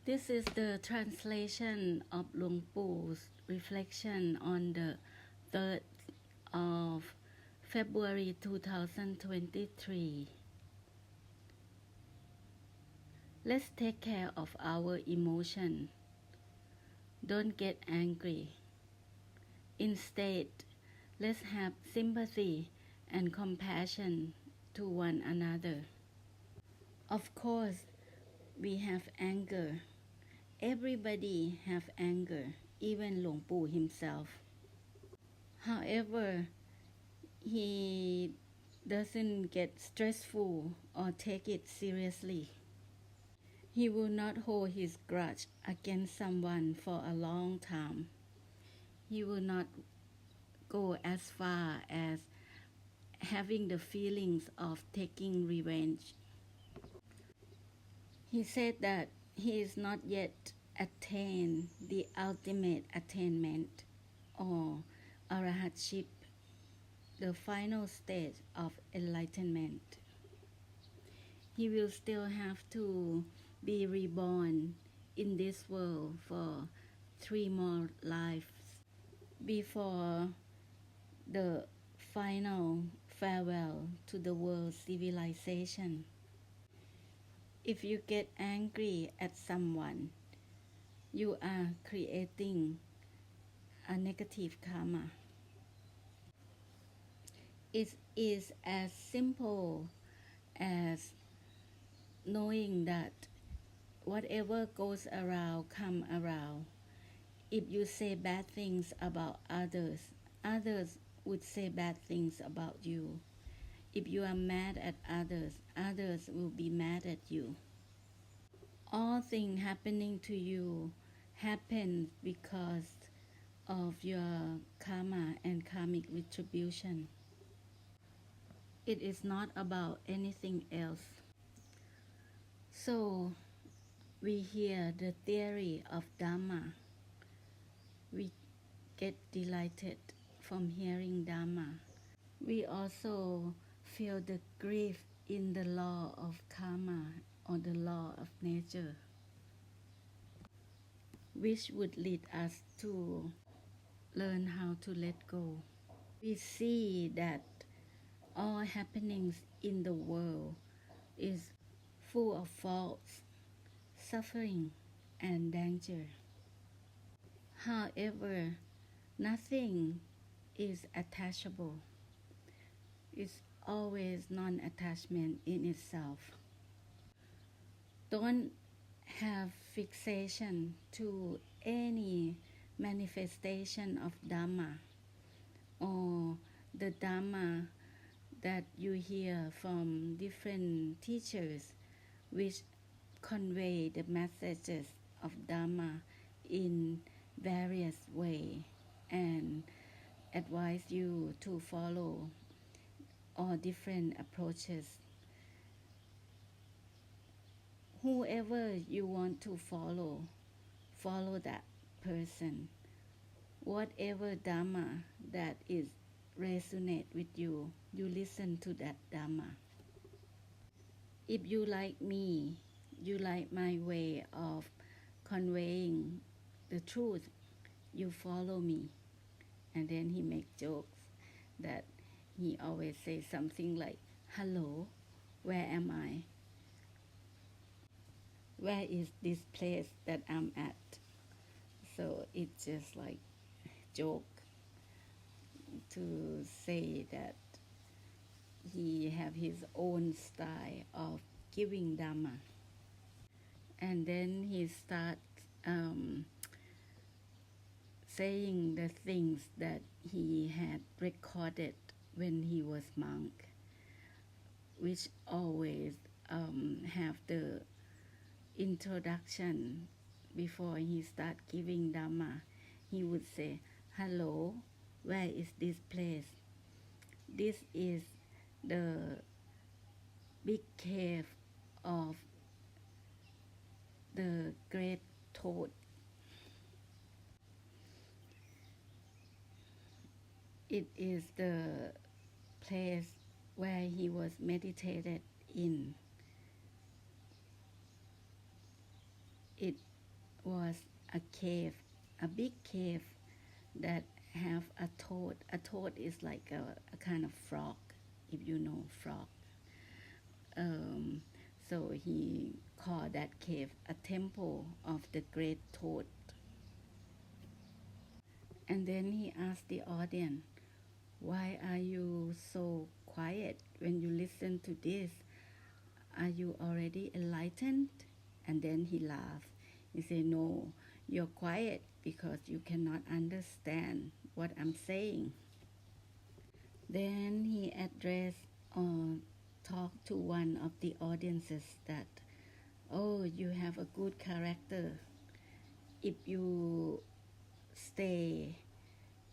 This is the translation of Luang Pu's reflection on the 3rd of February 2023. Let's take care of our emotion. Don't get angry. Instead, let's have sympathy and compassion to one another. Of course, we have anger. Everybody have anger, even Luang Pu himself. However, he doesn't get stressful or take it seriously. He will not hold his grudge against someone for a long time. He will not go as far as having the feelings of taking revenge. He said that he is not yet attained the ultimate attainment or arahatship, the final stage of enlightenment. He will still have to be reborn in this world for 3 more lives before the final farewell to the world civilization. If you get angry at someone, you are creating a negative karma. It is as simple as knowing that whatever goes around come around. If you say bad things about others, others would say bad things about you. If you are mad at others, others will be mad at you. All things happening to you happen because of your karma and karmic retribution. It is not about anything else. So, we hear the theory of Dhamma. We get delighted from hearing Dhamma. We also feel the grief in the law of karma or the law of nature, which would lead us to learn how to let go. We see that all happenings in the world is full of faults, suffering, and danger. However, nothing is attachable. It's always non-attachment in itself. Don't have fixation to any manifestation of Dhamma or the Dhamma that you hear from different teachers which convey the messages of Dhamma in various ways and advise you to follow all different approaches. Whoever you want to follow that person. Whatever Dhamma that is resonate with you, you listen to that Dhamma. If you like me, you like my way of conveying the truth, you follow me. And then he make jokes that he always says something like, hello, where am I? Where is this place that I'm at? So it's just like joke to say that he have his own style of giving Dhamma. And then he starts saying the things that he had recorded when he was monk, which always have the introduction before he start giving Dhamma. He would say, hello, where is this place? This is the big cave of the great toad. It is the place where he was meditated in. It was a cave, a big cave that have a toad. A toad is like a kind of frog, if you know frog. Um, so he called that cave a temple of the great toad. And then he asked the audience, why are you so quiet when you listen to this? Are you already enlightened? And then he laughed. He said, no, you're quiet because you cannot understand what I'm saying. Then he addressed or talked to one of the audiences that, oh, you have a good character. If you stay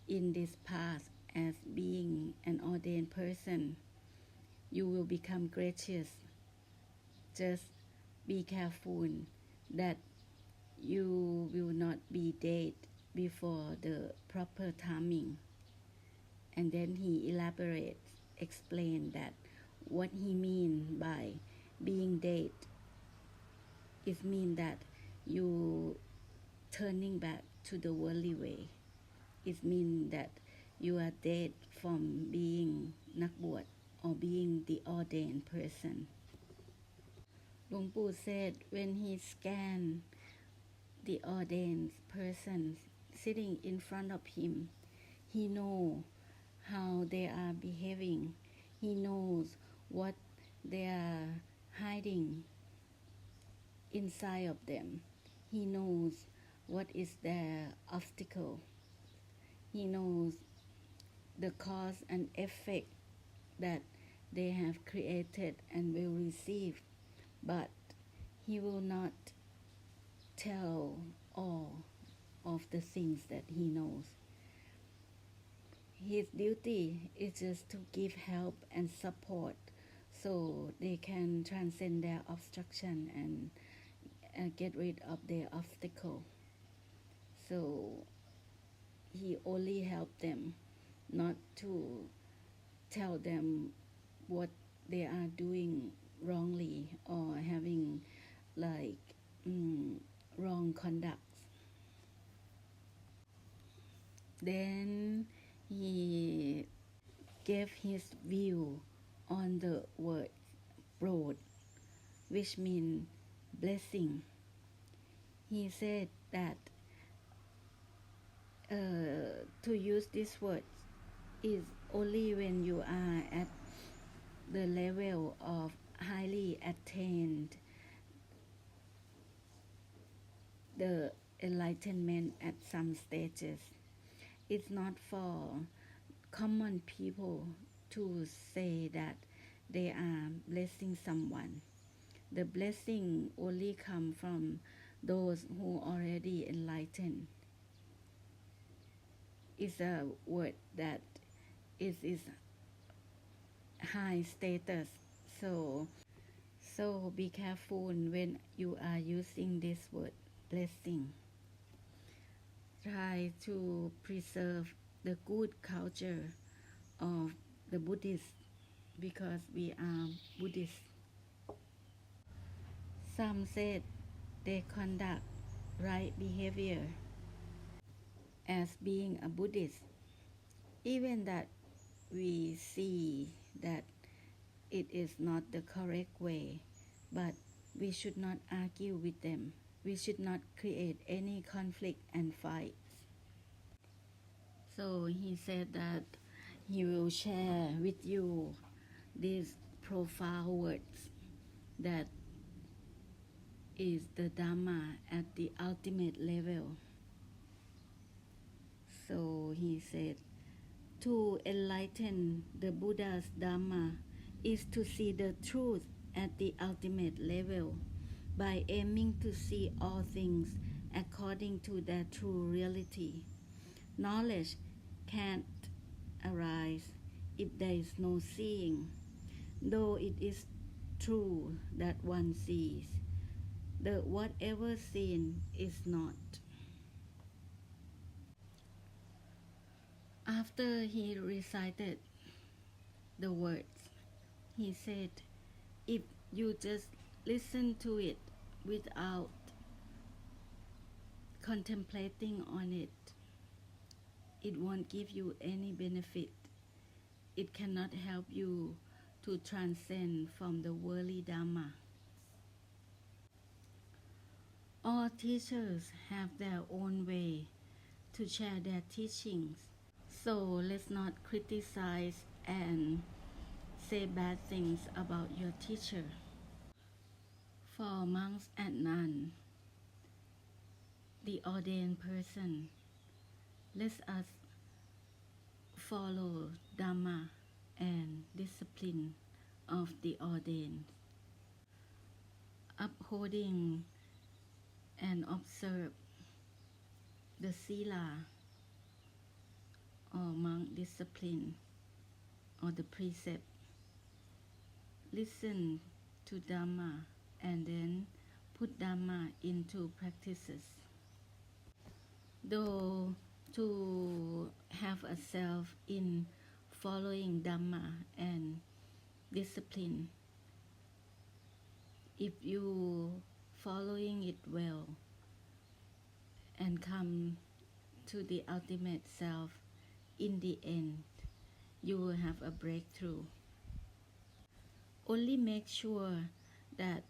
in this path as being an ordained person, you will become gracious. Just be careful that you will not be dead before the proper timing. And then he elaborates, explain that what he mean by being dead is mean that you turning back to the worldly way. It means that you are dead from beingนักบวช or being the ordained person. หลวงปู่ said when he scanned the ordained person sitting in front of him, he know how they are behaving. He knows what they are hiding inside of them. He knows what is their obstacle. He knows the cause and effect that they have created and will receive, but he will not tell all of the things that he knows. His duty is just to give help and support so they can transcend their obstruction and get rid of their obstacle. So he only helped them, not to tell them what they are doing wrongly or having like wrong conduct. Then he gave his view on the word broad, which means blessing. He said that to use this word is only when you are at the level of highly attained the enlightenment at some stages. It's not for common people to say that they are blessing someone. The blessing only come from those who already enlightened. It's a word that is high status. So be careful when you are using this word blessing. Try to preserve the good culture of the Buddhists because we are Buddhists. Some said they conduct right behavior as being a Buddhist, even that we see that it is not the correct way, but we should not argue with them. We should not create any conflict and fights. So he said that he will share with you these profound words that is the Dhamma at the ultimate level. So he said, to enlighten the Buddha's Dhamma is to see the truth at the ultimate level by aiming to see all things according to their true reality. Knowledge can't arise if there is no seeing, though it is true that one sees. The whatever seen is not. After he recited the words, he said, if you just listen to it without contemplating on it, it won't give you any benefit. It cannot help you to transcend from the worldly Dharma. All teachers have their own way to share their teachings. So let's not criticize and say bad things about your teacher. For monks and nuns, the ordained person, let us follow Dhamma and discipline of the ordained, upholding and observe the Sila or monk discipline or the precept. Listen to Dhamma and then put Dhamma into practices. Though to have a self in following Dhamma and discipline, if you following it well and come to the ultimate self, in the end, you will have a breakthrough. Only make sure that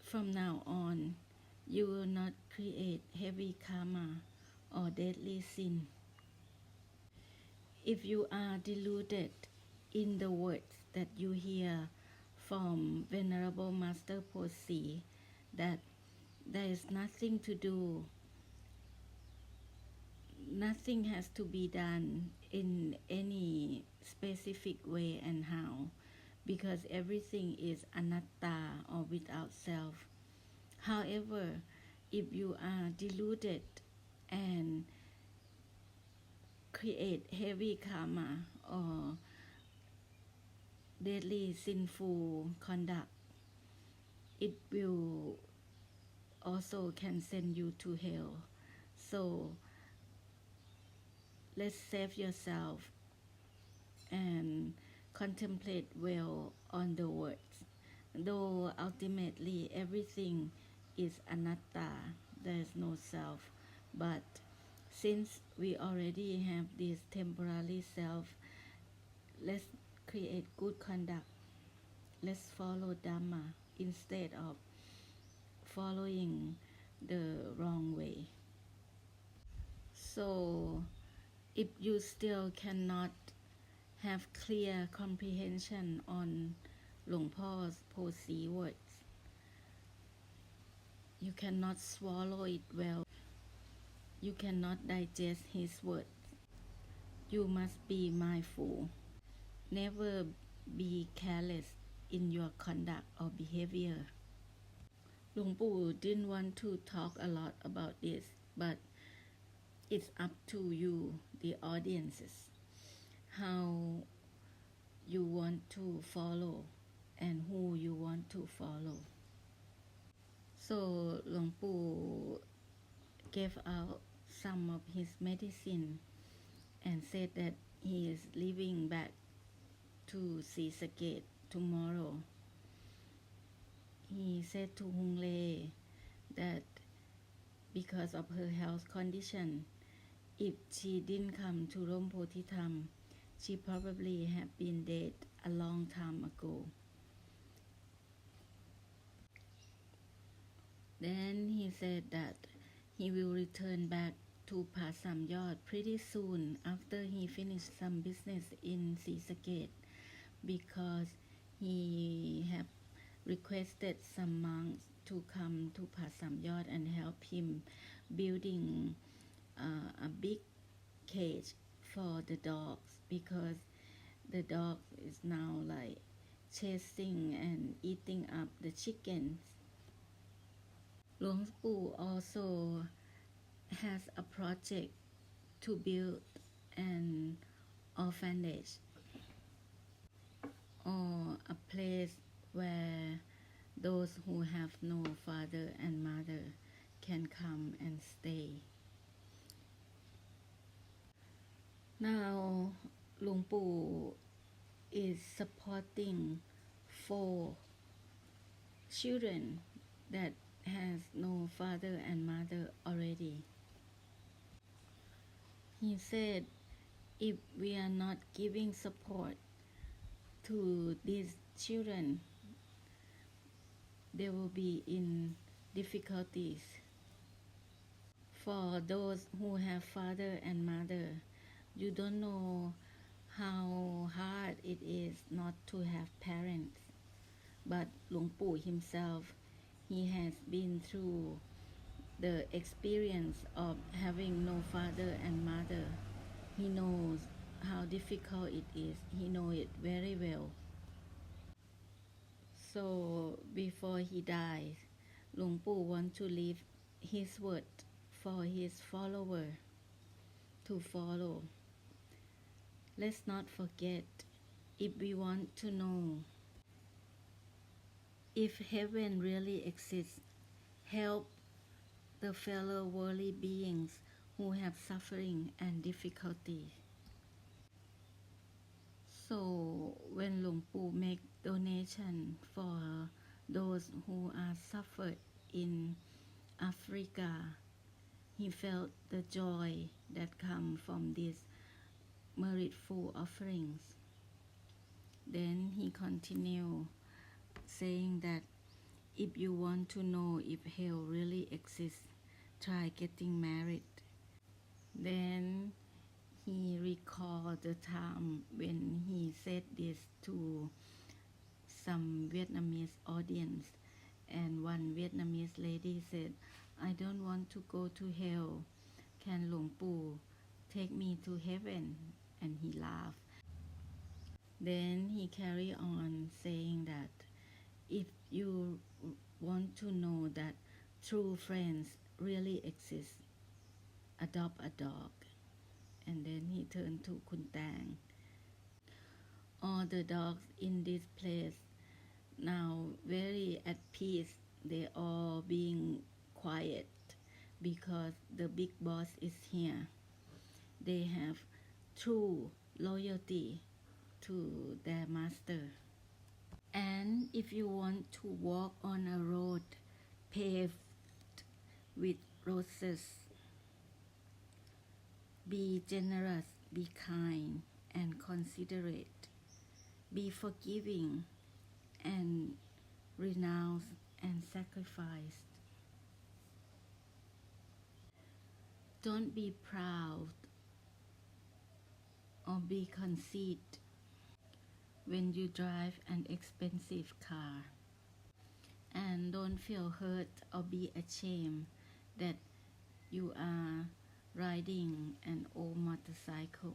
from now on, you will not create heavy karma or deadly sin. If you are deluded in the words that you hear from Venerable Master Posi, that there is nothing to do, nothing has to be done in any specific way and how, because everything is anatta or without self. However, if you are deluded and create heavy karma or deadly sinful conduct, it will also can send you to hell. So let's save yourself and contemplate well on the words. Though ultimately everything is anatta, there is no self, but since we already have this temporary self, let's create good conduct. Let's follow Dhamma instead of following the wrong way. So if you still cannot have clear comprehension on Luang Por's Posi words, you cannot swallow it well, you cannot digest his words, you must be mindful. Never be careless in your conduct or behavior. Luang Pu didn't want to talk a lot about this, but it's up to you, the audiences, how you want to follow and who you want to follow. So Luang Pu gave out some of his medicine and said that he is leaving back toศรีสะเกษ tomorrow. He said to Hung Le that because of her health condition, if she didn't come to Rom Bodhitham, she probably have been dead a long time ago. Then he said that he will return back to Pa Samyot pretty soon after he finished some business inศรีสะเกษ, because he have requested some monks to come to Pa Samyot and help him building a big cage for the dogs, because the dog is now like chasing and eating up the chickens. Luang Pu also has a project to build an orphanage or a place where those who have no father and mother can come and stay. Now Luang Pu is supporting 4 children that has no father and mother already. He said, if we are not giving support to these children, they will be in difficulties. For those who have father and mother, you don't know how hard it is not to have parents. But Luang Pu himself, he has been through the experience of having no father and mother. He knows how difficult it is. He knows it very well. So before he dies, Luang Pu wants to leave his word for his follower to follow. Let's not forget, if we want to know if heaven really exists, help the fellow worldly beings who have suffering and difficulty. So when Luang Pu make donation for those who are suffered in Africa, he felt the joy that come from these meritful offerings. Then he continued saying that if you want to know if hell really exists, try getting married. Then he recalled the time when he said this to some Vietnamese audience, and one Vietnamese lady said, I don't want to go to hell. Can Luang Pu take me to heaven? And he laughed. Then he carried on saying that if you want to know that true friends really exist, adopt a dog. And then he turned to Kun Tang. All the dogs in this place now very at peace. They all being quiet because the big boss is here. They have true loyalty to their master. And if you want to walk on a road paved with roses, be generous, be kind and considerate, be forgiving and renounce and sacrifice. Don't be proud or be conceit when you drive an expensive car. And don't feel hurt or be ashamed that you are riding an old motorcycle.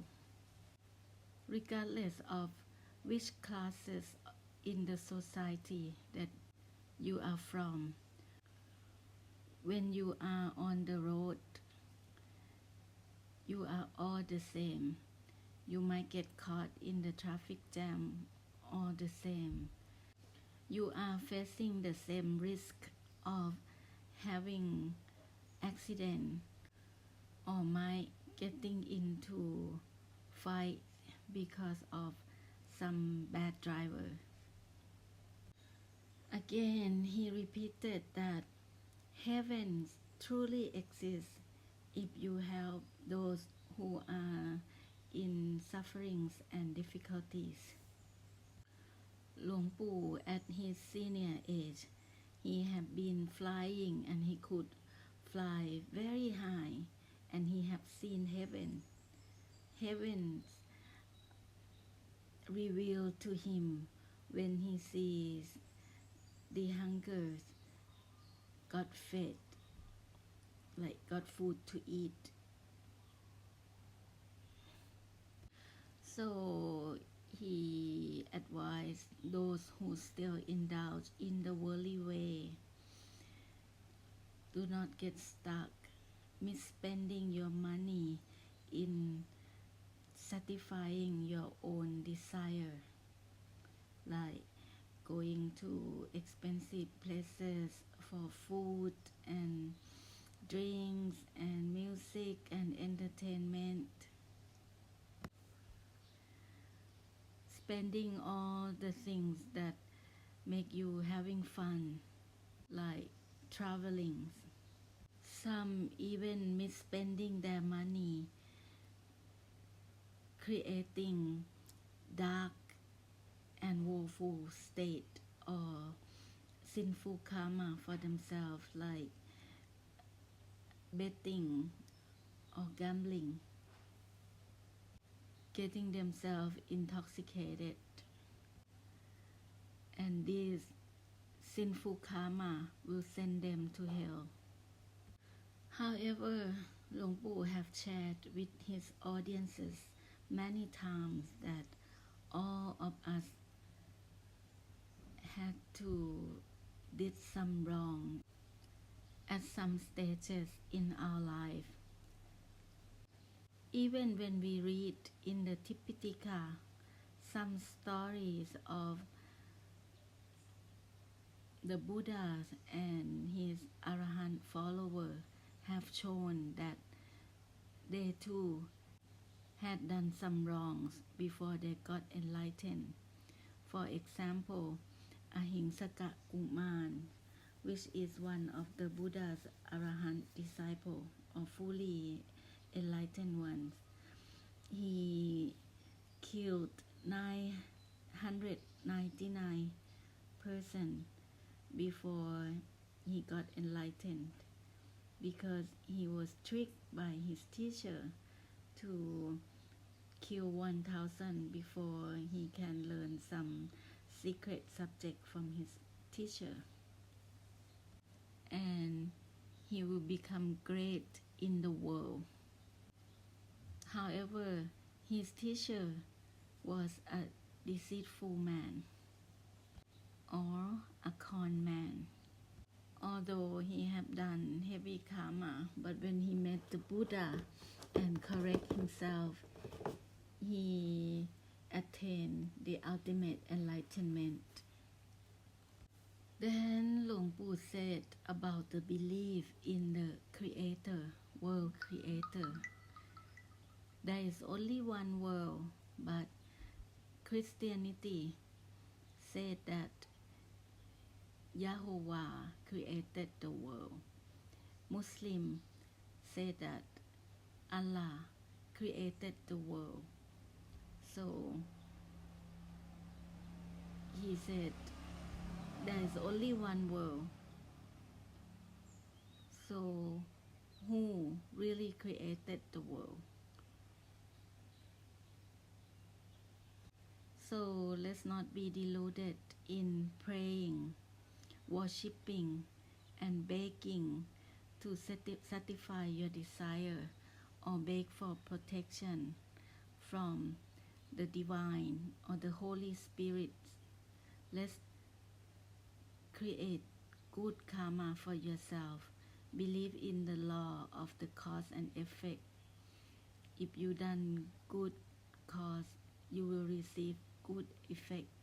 Regardless of which classes in the society that you are from, when you are on the road, you are all the same. You might get caught in the traffic jam all the same. You are facing the same risk of having accident or might getting into fight because of some bad driver. Again, he repeated that heaven truly exists if you help those who are in sufferings and difficulties. Luang Pu, at his senior age, he had been flying and he could fly very high, and he had seen heaven. Heaven revealed to him when he sees the hungers got fed, like got food to eat. So he advised those who still indulge in the worldly way, do not get stuck misspending your money in satisfying your own desire, like going to expensive places for food and drinks and music and entertainment, spending all the things that make you having fun, like traveling. Some even misspending their money, creating dark and woeful state or sinful karma for themselves, like betting or gambling, getting themselves intoxicated, and this sinful karma will send them to hell. However, Luang Pu have shared with his audiences many times that all of us had to did some wrong at some stages in our life. Even when we read in the Tipitaka some stories of the Buddha and his Arahant follower have shown that they too had done some wrongs before they got enlightened. For example, Ahingsaka Kuman, which is one of the Buddha's Arahant disciple or fully enlightened ones, he killed 999 persons before he got enlightened because he was tricked by his teacher to kill 1,000 before he can learn some secret subject from his teacher, and he will become great in the world. However, his teacher was a deceitful man or a con man. Although he had done heavy karma, but when he met the Buddha and correct himself, he attained the ultimate enlightenment. Then Luang Pu said about the belief in the Creator, world Creator. There is only one world, but Christianity said that Yahovah created the world. Muslim say that Allah created the world. So he said there is only one world. So who really created the world? So let's not be deluded in praying, worshipping, and begging to satisfy your desire or beg for protection from the divine or the Holy Spirit. Let's create good karma for yourself. Believe in the law of the cause and effect. If you done good cause, you will receive good effects.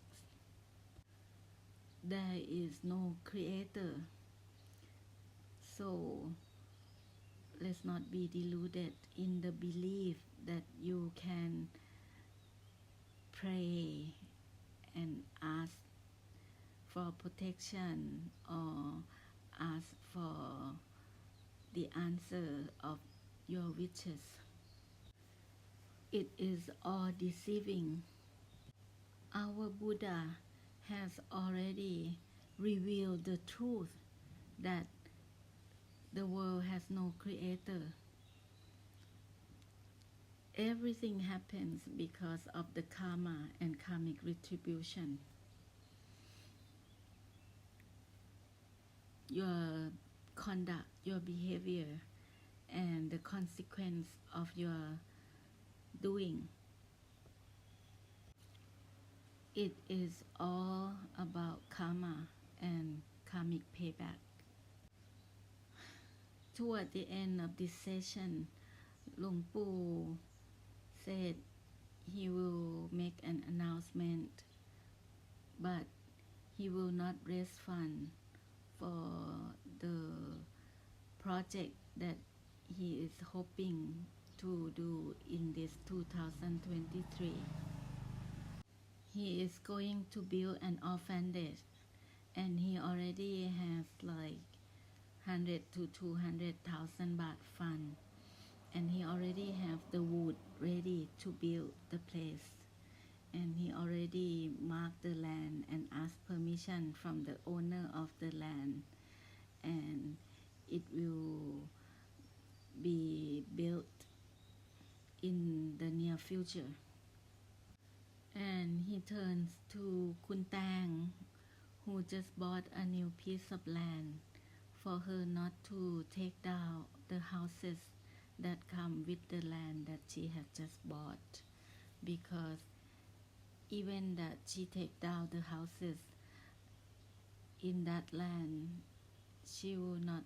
There is no creator. So let's not be deluded in the belief that you can pray and ask for protection or ask for the answer of your wishes. It is all deceiving. Our Buddha has already revealed the truth that the world has no creator. Everything happens because of the karma and karmic retribution. Your conduct, your behavior, and the consequence of your doing. It is all about karma and karmic payback. Toward the end of this session, Luang Pu said he will make an announcement, but he will not raise funds for the project that he is hoping to do in this 2023. He is going to build an orphanage, and he already has like 100 to 200,000 baht fund, and he already have the wood ready to build the place, and he already marked the land and asked permission from the owner of the land, and it will be built in the near future. And he turns to Kun Tang, who just bought a new piece of land, for her not to take down the houses that come with the land that she had just bought, because even that she take down the houses in that land, she will not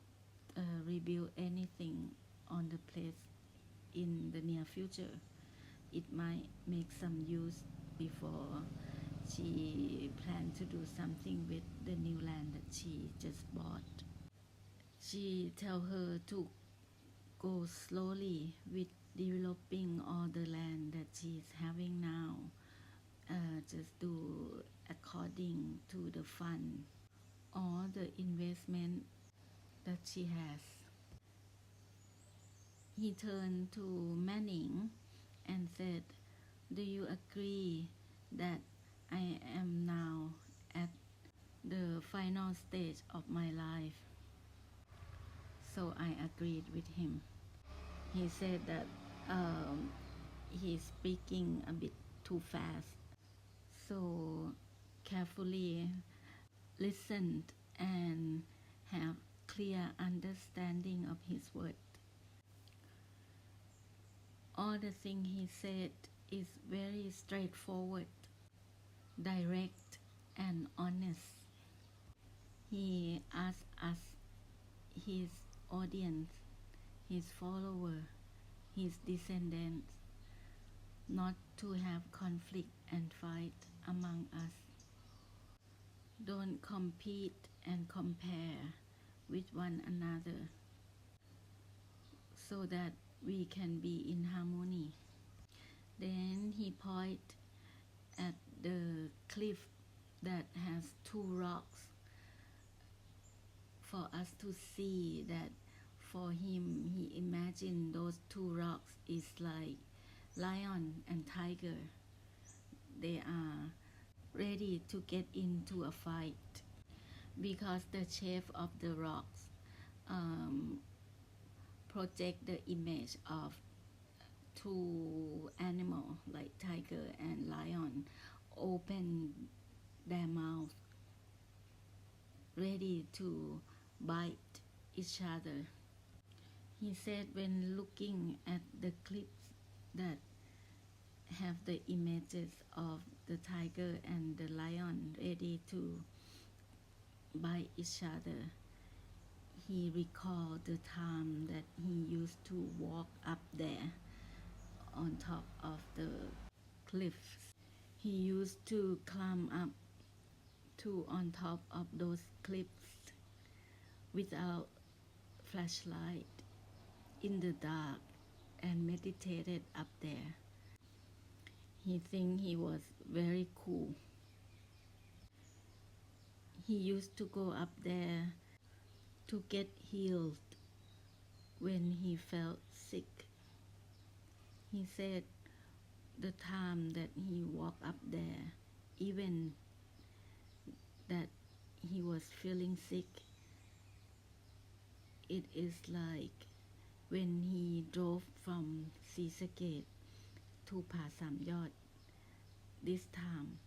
rebuild anything on the place in the near future. It might make some use before she planned to do something with the new land that she just bought. She tell her to go slowly with developing all the land that she's having now. Just do according to the fund or the investment that she has. He turned to Manning and said, "Do you agree that I am now at the final stage of my life?" So I agreed with him. He said that he's speaking a bit too fast, so carefully listened and have clear understanding of his word. All the thing he said is very straightforward, direct, and honest. He asked us, his audience, his follower, his descendants, not to have conflict and fight among us. Don't compete and compare with one another, so that we can be in harmony. Then he pointed at the cliff that has two rocks for us to see that for him, he imagined those two rocks is like lion and tiger. They are ready to get into a fight because the shape of the rocks project the image of two animals like tiger and lion open their mouth ready to bite each other. He said when looking at the cliffs that have the images of the tiger and the lion ready to bite each other, he recalled the time that he used to walk up there on top of the cliffs. He used to climb up to on top of those cliffs without flashlight in the dark and meditated up there. He think he was very cool. He used to go up there to get healed when he felt sick. He said the time that he walked up there, even that he was feeling sick, it is like when he drove from Srisaket to Pa Samyot this time,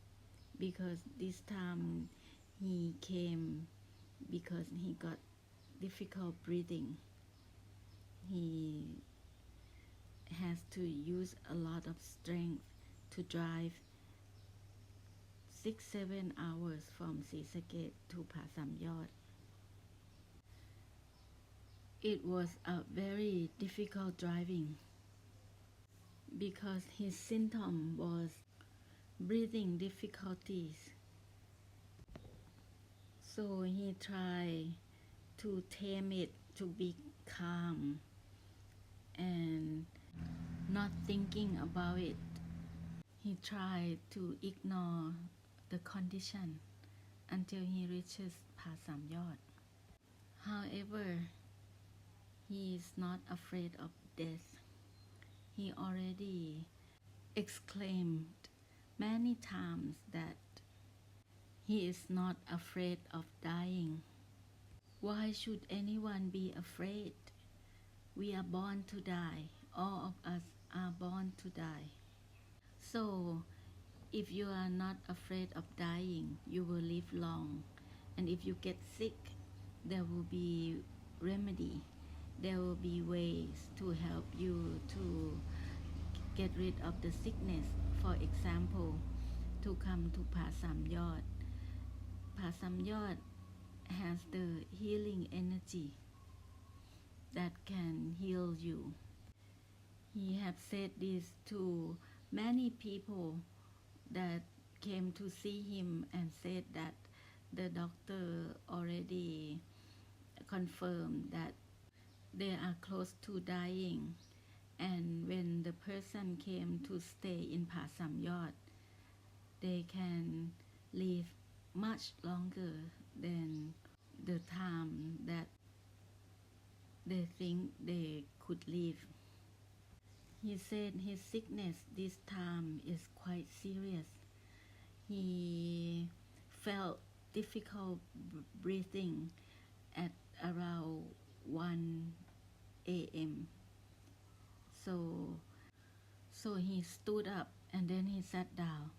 because this time he came because he got difficult breathing. He has to use a lot of strength to drive 6-7 hours from Srisaket to Pa Samyot. It was a very difficult driving because his symptom was breathing difficulties. So he tried to tame it to be calm and not thinking about it. He tried to ignore the condition until he reaches Pa Samyot. However, he is not afraid of death. He already exclaimed many times that he is not afraid of dying. Why should anyone be afraid? We are born to die. All of us are born to die. So, if you are not afraid of dying, you will live long. And if you get sick, there will be remedy. There will be ways to help you to get rid of the sickness. For example, to come to Pasamyot. Pasamyot has the healing energy that can heal you. He have said this to many people that came to see him and said that the doctor already confirmed that they are close to dying, and when the person came to stay in Pasamyot, they can live much longer than the time that they think they could live. He said his sickness this time is quite serious. He felt difficult breathing at around 1 a.m. So he stood up and then he sat down,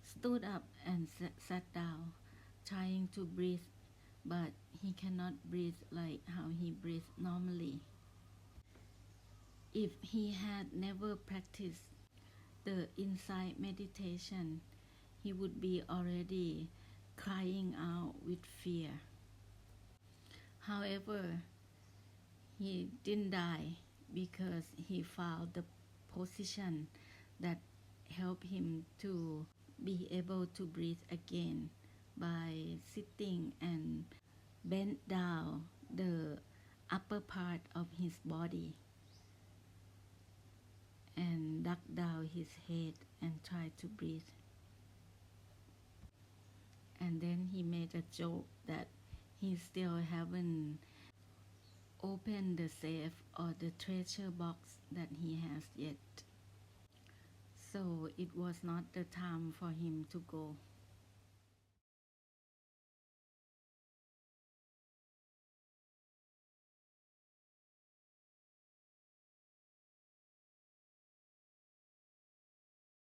stood up and sat down, trying to breathe, but he cannot breathe like how he breathes normally. If he had never practiced the inside meditation, he would be already crying out with fear. However, he didn't die because he found the position that helped him to be able to breathe again by sitting and bend down the upper part of his body and duck down his head and try to breathe. And then he made a joke that he still haven't opened the safe or the treasure box that he has yet. So it was not the time for him to go.